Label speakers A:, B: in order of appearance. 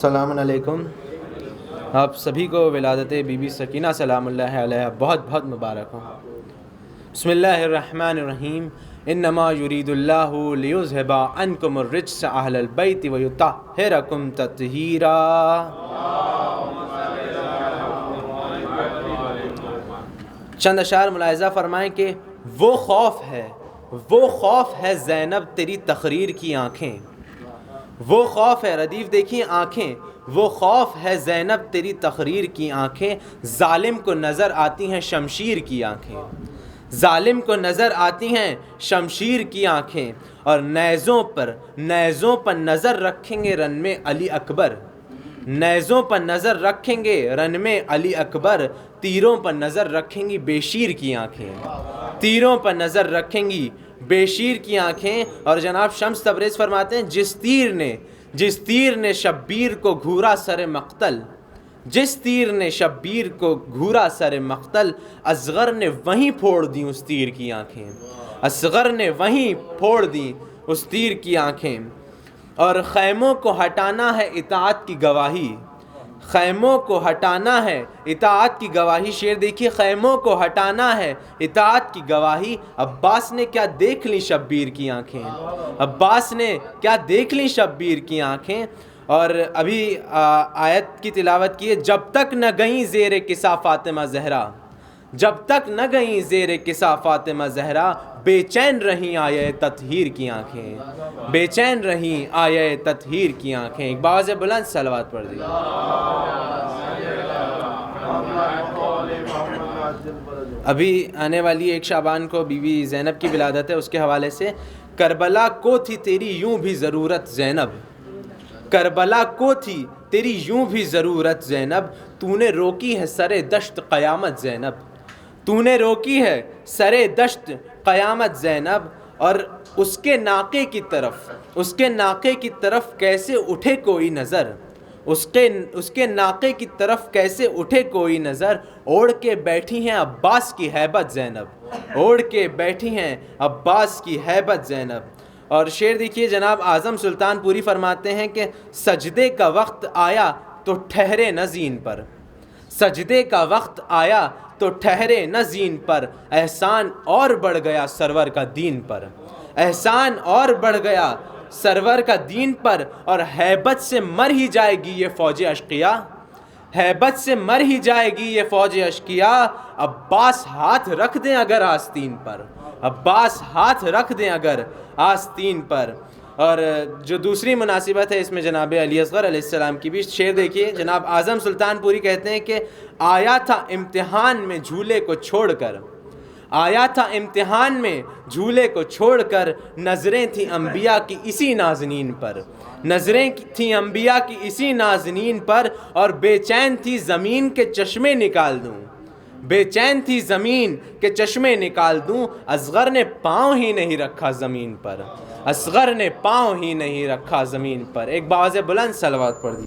A: السلام علیکم۔ آپ سبھی کو ولادت بی بی سکینہ سلام اللہ علیہ بہت بہت مبارک ہوں۔ بسم اللہ الرحمن الرحیم۔ انما یرید اللہ لیذھب عنکم الرجس اہل البیت ویطہرکم تطہیرا۔ چند اشعار ملاحظہ فرمائیں کہ وہ خوف ہے زینب تیری تقریر کی آنکھیں، وہ خوف ہے، ردیف دیکھیے آنکھیں، وہ خوف ہے زینب تیری تقریر کی آنکھیں، ظالم کو نظر آتی ہیں شمشیر کی آنکھیں، ظالم کو نظر آتی ہیں شمشیر کی آنکھیں، اور نیزوں پر نظر رکھیں گے رن میں علی اکبر، نیزوں پر نظر رکھیں گے رن میں علی اکبر، تیروں پر نظر رکھیں گی بے شیر کی آنکھیں، تیروں پر نظر رکھیں گی بے شیر کی آنکھیں۔ اور جناب شمس تبریز فرماتے ہیں جس تیر نے شبیر کو گھورا سر مقتل، جس تیر نے شبیر کو گھورا سر مقتل، اصغر نے وہیں پھوڑ دی اس تیر کی آنکھیں، اصغر نے وہیں پھوڑ دی اس تیر کی آنکھیں۔ اور خیموں کو ہٹانا ہے اطاعت کی گواہی، خیموں کو ہٹانا ہے اطاعت کی گواہی، شعر دیکھیے، خیموں کو ہٹانا ہے اطاعت کی گواہی، عباس نے کیا دیکھ لی شبیر کی آنکھیں، عباس نے کیا دیکھ لی شبیر کی آنکھیں۔ اور ابھی آیت کی تلاوت کیے، جب تک نہ گئیں زیر کسا فاطمہ زہرا، جب تک نہ گئیں زیر کسا فاطمہ زہرا، بے چین رہیں آیے تطہیر کی آنکھیں، بے چین رہیں آیے تطہیر کی آنکھیں۔ ایک باز بلند صلوات پڑھ دی۔ ابھی آنے والی 1 شعبان کو بی بی زینب کی ولادت ہے، اس کے حوالے سے، کربلا کو تھی تیری یوں بھی ضرورت زینب، کربلا کو تھی تیری یوں بھی ضرورت زینب، تو نے روکی ہے سرے دشت قیامت زینب، تو نے روکی ہے سرے دشت قیامت زینب۔ اور اس کے ناقے کی طرف کیسے اٹھے کوئی نظر، اس کے ناقے کی طرف کیسے اٹھے کوئی نظر، اوڑھ کے بیٹھی ہیں عباس کی ہیبت زینب، اوڑھ کے بیٹھی ہیں عباس کی ہیبت زینب۔ اور شعر دیکھیے، جناب اعظم سلطان پوری فرماتے ہیں کہ سجدے کا وقت آیا تو ٹھہرے نہ زین پر، سجدے کا وقت آیا تو ٹھہرے نہ زین پر، احسان اور بڑھ گیا سرور کا دین پر، احسان اور بڑھ گیا سرور کا دین پر، اور ہیبت سے مر ہی جائے گی یہ فوج اشقیا، ہیبت سے مر ہی جائے گی یہ فوج اشقیا، عباس ہاتھ رکھ دیں اگر آستین پر، عباس ہاتھ رکھ دیں اگر آستین پر۔ اور جو دوسری مناسبت ہے اس میں جناب علی اصغر علیہ السلام کی بھی، شعر دیکھیے، جناب اعظم سلطان پوری کہتے ہیں کہ آیا تھا امتحان میں جھولے کو چھوڑ کر، آیا تھا امتحان میں جھولے کو چھوڑ کر، نظریں تھیں انبیاء کی اسی نازنین پر، نظریں تھیں انبیاء کی اسی نازنین پر، اور بے چین تھی زمین کے چشمے نکال دوں، بے چین تھی زمین کے چشمے نکال دوں، اصغر نے پاؤں ہی نہیں رکھا زمین پر، اصغر نے پاؤں ہی نہیں رکھا زمین پر۔ ایک باز بلند صلوات پڑھ دی۔